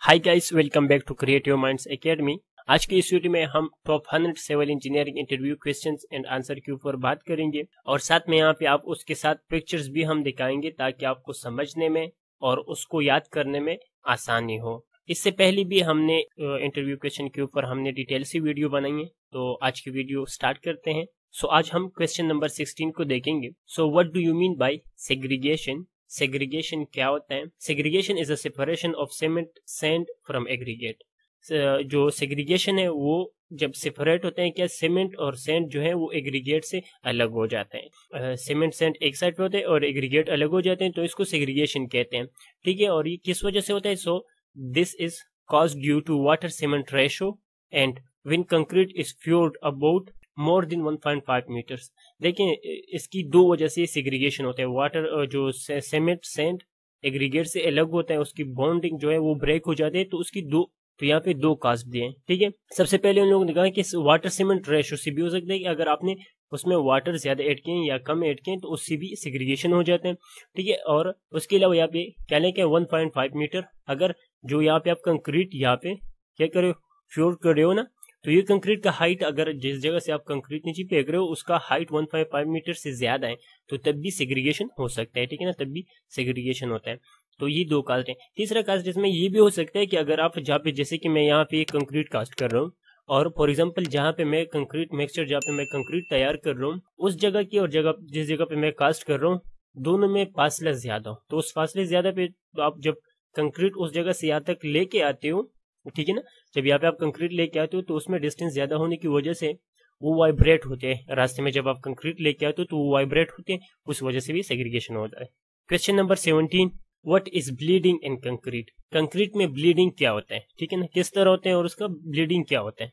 Hi guys, welcome back to Creative Minds Academy. आज की इस वीडियो में हम top 100 civil engineering interview questions and answer के ऊपर बात करेंगे और साथ में यहाँ पे आप उसके साथ पिक्चर्स भी हम दिखाएंगे ताकि आपको समझने में और उसको याद करने में आसानी हो। इससे पहले भी हमने इंटरव्यू क्वेश्चन के ऊपर हमने डिटेल से वीडियो बनाई है, तो आज की वीडियो स्टार्ट करते हैं। आज हम क्वेश्चन नंबर 16 को देखेंगे। What do you mean by segregation? Segregation क्या होता है? Segregation is a separation of cement sand from aggregate. जो सेग्रीगेशन है वो जब सेपरेट होते हैं, क्या सीमेंट और सैंड जो है वो एग्रीगेट से अलग हो जाते हैं। सीमेंट सैंड एक साइड पे होते हैं और एग्रीगेट अलग हो जाते हैं, तो इसको सेग्रीगेशन कहते हैं। ठीक है, और ये किस वजह से होता है? This is cause due to water cement ratio and when concrete is poured about more than 1.5 metres. देखिए, इसकी दो वजह से सेग्रीगेशन होता है। वाटर जो सीमेंट सैंड एग्रीगेट से अलग होता है, उसकी बॉन्डिंग जो है वो ब्रेक हो जाती है, तो उसकी तो यहाँ पे दो काज दिए हैं। ठीक है, सबसे पहले उन लोगों ने कहा कि वाटर सीमेंट रेशो से भी हो सकता है कि अगर आपने उसमें वाटर ज्यादा ऐड किए या कम ऐड किए तो उससे भी सेग्रीगेशन हो जाते हैं। ठीक है, और उसके अलावा यहाँ पे क्या लेके 1.5 मीटर, अगर जो यहाँ पे आप कंक्रीट यहाँ पे क्या करे फ्योर कर रहे हो ना, तो ये कंक्रीट का हाइट अगर जिस जगह से आप कंक्रीट नीचे फेंक रहे हो उसका हाइट 1.5 मीटर से ज्यादा है तो तब भी सेग्रीगेशन हो सकता है। ठीक है ना, तब भी सेग्रीगेशन होता है। तो ये दो कास्ट है। तीसरा कास्ट जिसमें ये भी हो सकता है कि अगर आप जहाँ पे, जैसे कि मैं यहाँ पे कंक्रीट कास्ट कर रहा हूँ और फॉर एग्जांपल जहाँ पे मैं कंक्रीट मिक्सचर, जहाँ पे मैं कंक्रीट तैयार कर रहा हूँ, उस जगह की और जगह जिस जगह पे मैं कास्ट कर रहा हूँ दोनों में फासला ज्यादा हो, तो उस फासले ज्यादा पे तो आप जब कंक्रीट उस जगह से यहाँ तक लेके आते हो, ठीक है ना, जब यहाँ पे आप कंक्रीट लेके आते हो तो उसमें डिस्टेंस ज्यादा होने की वजह से वो वाइब्रेट होते हैं। रास्ते में जब आप कंक्रीट लेके आते हो तो वो वाइब्रेट होते हैं, उस वजह से भी सेग्रीगेशन होता है। Question number 17, what is bleeding in concrete? Concrete में ब्लीडिंग क्या होता है? ठीक है ना, किस तरह होते हैं और उसका ब्लीडिंग क्या होता है?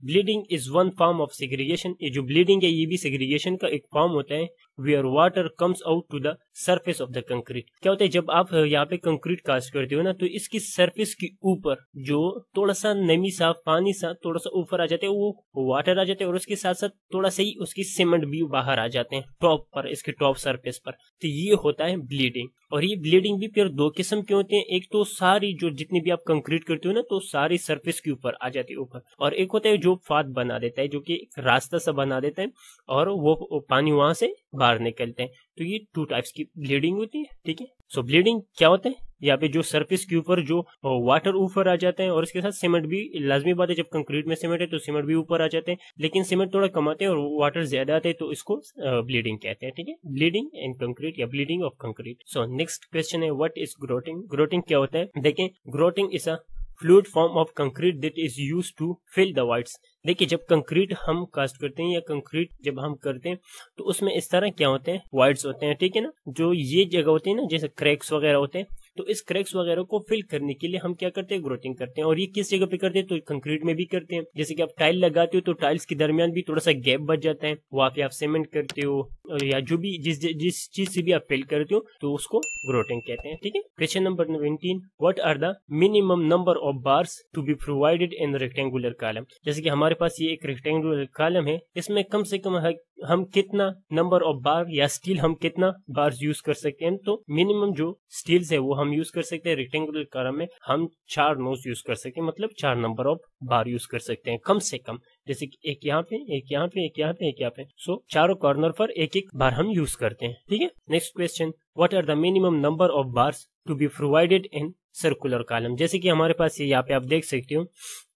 Bleeding is one form of segregation. ये जो ब्लीडिंग है ये भी सेग्रीगेशन का एक फॉर्म होता है। Where water comes out to the surface of the concrete. क्या होता है, जब आप यहाँ पे कंक्रीट कास्ट करते हो ना, तो इसकी सरफेस के ऊपर जो थोड़ा सा नमी सा पानी सा थोड़ा सा ऊपर आ जाते हैं, वो वाटर आ जाते हैं और उसके साथ साथ थोड़ा सा ही उसकी सीमेंट भी बाहर आ जाते हैं टॉप पर, इसके टॉप सरफेस पर। तो ये होता है ब्लीडिंग। और ये ब्लीडिंग भी फिर दो किस्म के होते हैं। एक तो सारी जो जितनी भी आप कंक्रीट करते हो ना, तो सारी सरफेस के ऊपर आ जाती है ऊपर, और एक होता है जो फात बना देता है, जो कि रास्ता सा बना देता है और वो पानी वहां से बाहर निकलते हैं। तो ये टू टाइप्स की ब्लीडिंग होती है। ठीक है, ब्लीडिंग क्या होता है? यहाँ पे जो सरफेस के ऊपर जो वाटर ऊपर आ जाते हैं और उसके साथ सीमेंट भी, लाजमी बात है जब कंक्रीट में सीमेंट है तो सीमेंट भी ऊपर आ जाते हैं, लेकिन सीमेंट थोड़ा कम आते हैं और वाटर ज्यादा आते हैं, तो इसको ब्लीडिंग कहते हैं। ठीक है, ब्लीडिंग इन कंक्रीट या bleeding of concrete. Next question है, व्हाट इज ग्रोटिंग? ग्रोटिंग क्या होता है? देखें, grouting is a fluid form of concrete that is used to fill the voids. देखिए, जब कंक्रीट हम कास्ट करते हैं या कंक्रीट जब हम करते हैं तो उसमें इस तरह क्या होते हैं, वाइड्स होते हैं। ठीक है ना, जो ये जगह होती है ना, जैसे क्रैक्स वगैरह होते हैं, तो इस क्रैक्स वगैरह को फिल करने के लिए हम क्या करते हैं, ग्रोटिंग करते हैं। और ये किस जगह पे करते हैं? तो कंक्रीट में भी करते हैं। जैसे कि आप टाइल लगाते हो तो टाइल्स के दरमियान भी थोड़ा सा गैप बच जाता है, वहां पे आप सीमेंट करते हो या जो भी जिस चीज से भी आप फिल करते हो तो उसको ग्रोटिंग कहते हैं। ठीक है, question number 19, what are the minimum number of bars to be provided in rectangular column? जैसे कि हमारे पास ये एक रेक्टेंगुलर कॉलम है, इसमें कम से कम हम कितना नंबर ऑफ बार या स्टील हम कितना बार्स यूज कर सकते हैं? तो मिनिमम जो स्टील्स है वो हम यूज कर सकते हैं रेक्टेंगुलर कॉलम में, हम 4 नोज यूज कर सकते हैं, मतलब 4 नंबर ऑफ बार यूज कर सकते हैं कम से कम। जैसे कि एक यहाँ पे, एक यहाँ पे, एक यहाँ पे, एक यहाँ पे, चारों कॉर्नर पर एक एक बार हम यूज करते हैं। ठीक है, next question, what are the minimum number of bars to be provided in circular column? जैसे कि हमारे पास ये यहाँ पे आप देख सकते हो,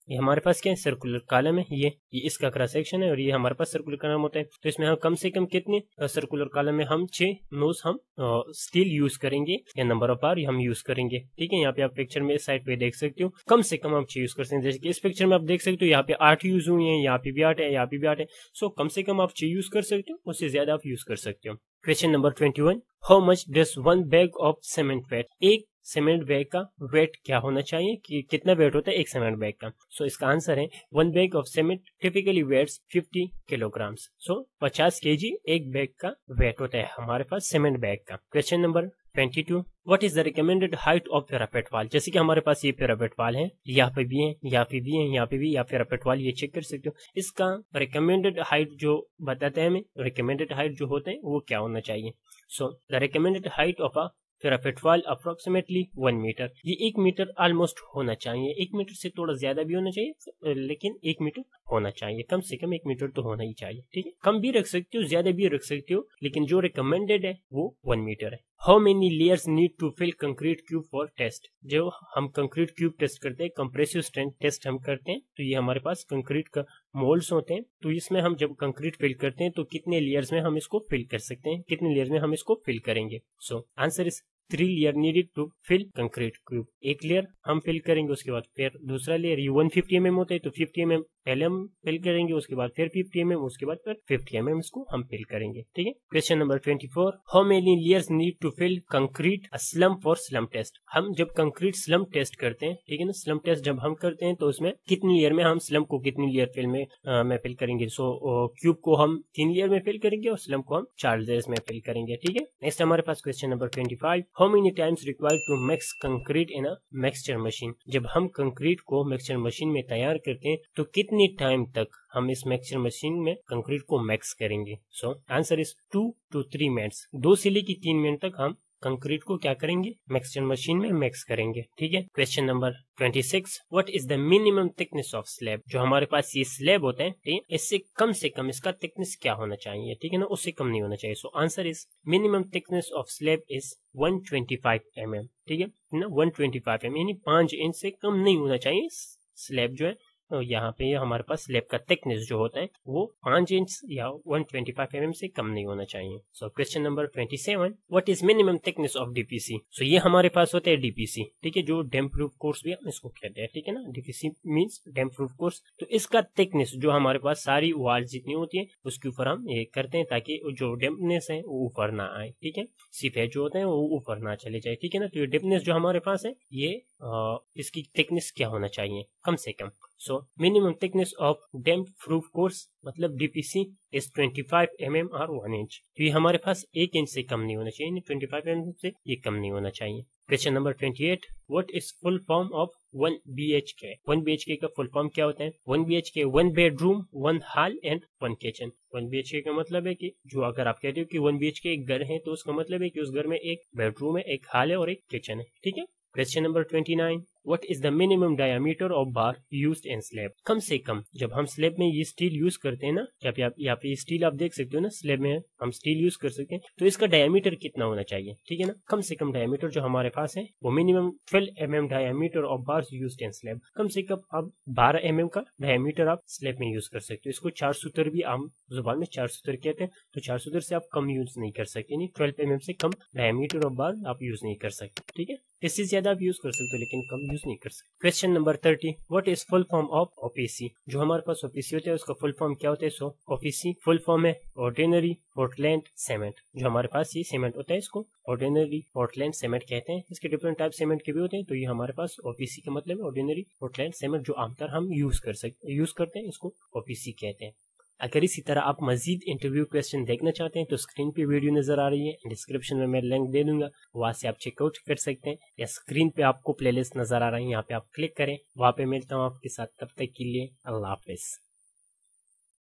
ये हमारे पास क्या है, सर्कुलर कॉलम है, ये इसका क्रॉस सेक्शन है और ये हमारे पास सर्कुलर कॉलम होता है। तो इसमें हम कम से कम कितने सर्कुलर कॉलम में हम 6 नोज हम स्टील यूज करेंगे या नंबर ऑफ बार हम यूज करेंगे। ठीक है, यहाँ पे आप पिक्चर में साइड पे देख सकते हो, कम से कम हम 6 यूज कर सकते हैं। जैसे कि इस पिक्चर में आप देख सकते हो यहाँ पे 8 यूज हुए हैं, यहाँ पे भी 8 है, यहाँ पे भी 8 है। कम से कम आप 6 यूज कर सकते हो, उससे ज्यादा आप यूज कर सकते हो। Question number 21, how much does 1 bag of cement weight? एक सीमेंट बैग का वेट क्या होना चाहिए, कि कितना वेट होता है एक सीमेंट बैग का? इसका आंसर है 1 bag of cement typically weighs 50 kilograms. 50 KG एक बैग का वेट होता है हमारे पास सीमेंट बैग का। Question number 22, what is the recommended height of parapet wall? जैसे कि हमारे पास ये पैरापेट वाल है, यहाँ पे भी है, यहाँ पे भी है, यहाँ पे भी, या पैरापेट वाल, ये चेक कर सकते हो। इसका रिकमेंडेड हाइट जो बताते हैं हमें, रिकमेंडेड हाइट जो होते हैं वो क्या होना चाहिए? The recommended height of a फिर आप 12 अप्रोक्सीमेटली 1 मीटर। ये 1 मीटर ऑलमोस्ट होना चाहिए, 1 मीटर से थोड़ा ज्यादा भी होना चाहिए, लेकिन 1 मीटर होना चाहिए, कम से कम 1 मीटर तो होना ही चाहिए। ठीक है, कम भी रख सकते हो, ज्यादा भी रख सकते हो, लेकिन जो रिकमेंडेड है वो 1 मीटर है। How many layers need to fill concrete cube for test. जो हम कंक्रीट क्यूब टेस्ट करते हैं, कंप्रेसिव स्ट्रेंथ टेस्ट हम करते हैं, तो ये हमारे पास कंक्रीट का मोल्ड्स होते हैं, तो इसमें हम जब कंक्रीट फिल करते हैं तो कितने लेयर्स में हम इसको फिल कर सकते हैं, कितने लेयर्स में हम इसको फिल करेंगे। So answer is 3 layer needed to fill concrete cube. एक लेयर हम फिल करेंगे, उसके बाद फिर दूसरा लेयर, ये 150 mm होता है तो 50 mm पहले हम फिल करेंगे, उसके बाद फिर 50 mm, उसके बाद फिर 50 mm इसको हम फिल करेंगे। ठीक है, question number 24, how many layers need to fill concrete slump for slump test. हम जब कंक्रीट स्लम्प टेस्ट करते हैं, ठीक है ना, स्लम्प टेस्ट जब हम करते हैं तो उसमें कितनी लेयर में हम स्लम्प को कितनी लेयर में फिल करेंगे। सो क्यूब को हम 3 लेयर में फिल करेंगे और स्लम्प को हम 4 लेयर्स में फिल करेंगे। ठीक है, नेक्स्ट हमारे पास question number 25, how many times required to mix concrete in a mixture machine. जब हम कंक्रीट को मिक्सचर मशीन में तैयार करते हैं तो कितनी टाइम तक हम इस मिक्सचर मशीन में कंक्रीट को मिक्स करेंगे। So answer is 2 to 3 minutes. 2 से लेकर 3 मिनट तक हम कंक्रीट को क्या करेंगे, मिक्सचर मशीन में मिक्स करेंगे। ठीक है, question number 26, what is the minimum thickness of slab. जो हमारे पास ये स्लैब होते हैं, ठीक है, इससे कम से कम इसका थिकनेस क्या होना चाहिए, ठीक है ना, उससे कम नहीं होना चाहिए। सो answer is minimum thickness of slab is 125 mm। ठीक है ना, 125 mm यानी 5 इंच से कम नहीं होना चाहिए स्लैब जो है। तो यहाँ पे हमारे पास स्लैब का थिकनेस जो होता है वो 5 इंच या 125 mm से कम नहीं होना चाहिए। So question number 27, what is minimum thickness of DPC. So ये हमारे पास होता है डीपीसी, ठीक है, जो डैम्प प्रूफ कोर्स भी हम इसको कहते हैं। ठीक है ना, डीपीसी मींस डैम्प प्रूफ कोर्स। तो इसका थिकनेस जो हमारे पास सारी वॉल जितनी होती है उसके ऊपर हम ये करते हैं ताकि जो डैम्पनेस है वो ऊपर ना आए। ठीक है, सीफेज जो होते हैं वो ऊपर ना चले जाए। ठीक है ना, तो ये डैम्पनेस जो हमारे पास है ये इसकी थिकनेस क्या होना चाहिए, कम से कम। So minimum thickness of damp proof course मतलब डीपीसी इज 25 mm और 1 इंच। तो ये हमारे पास 1 इंच से कम नहीं होना चाहिए, 25 mm से ये कम नहीं होना चाहिए। Question number 28, what is full form of 1 BHK। 1 BHK का फुल फॉर्म क्या होता है। 1 BHK 1 bedroom 1 hall and 1 kitchen. 1 BHK का मतलब है कि जो अगर आप कहते हो कि 1 BHK एक घर है तो उसका मतलब है कि उस घर में एक बेडरूम है, एक हॉल है और एक किचन है। ठीक है, question number 29, what is the minimum diameter of bar used in slab. कम से कम जब हम स्लैब में ये स्टील यूज करते हैं ना, जब यहाँ पे स्टील आप देख सकते हो ना, स्लैब में हम स्टील यूज कर सकते हैं, तो इसका डायमीटर कितना होना चाहिए। ठीक है ना, कम से कम डायमीटर जो हमारे पास है वो minimum 12 mm diameter of bar used in slab. कम से कम आप 12 mm का डायमीटर आप स्लैब में यूज कर सकते हो। इसको 4 सूत्र भी आम जुबान में 4 सूत्र कहते हैं, तो 4 सूत्र से आप कम यूज नहीं कर सकते, यानी 12 mm से कम डायमीटर ऑफ बार आप यूज नहीं कर सकते। ठीक है, इससे ज्यादा आप यूज कर सकते हो लेकिन कम यूज नहीं कर सकते। Question number 30, what is full form of OPC. जो हमारे पास ओपीसी होता है उसका फुल फॉर्म क्या होता है। सो ओपीसी फुल फॉर्म है ऑर्डिनरी पोर्टलैंड सीमेंट। जो हमारे पास ये सीमेंट होता है इसको ऑर्डिनरी पोर्टलैंड सीमेंट कहते हैं। इसके डिफरेंट टाइप सीमेंट के भी होते हैं, तो ये हमारे पास ओपीसी का मतलब है ऑर्डिनरी पोर्टलैंड सीमेंट, जो आमतौर हम यूज करते हैं, इसको ओपीसी कहते हैं। अगर इसी तरह आप मजीद इंटरव्यू क्वेश्चन देखना चाहते हैं तो स्क्रीन पे वीडियो नजर आ रही है, डिस्क्रिप्शन में मैं लिंक दे दूंगा, वहां से आप चेकआउट कर सकते हैं, या स्क्रीन पे आपको प्लेलिस्ट नजर आ रही है, यहाँ पे आप क्लिक करें। वहां पे मिलता हूँ आपके साथ, तब तक के लिए अल्लाह हाफिज।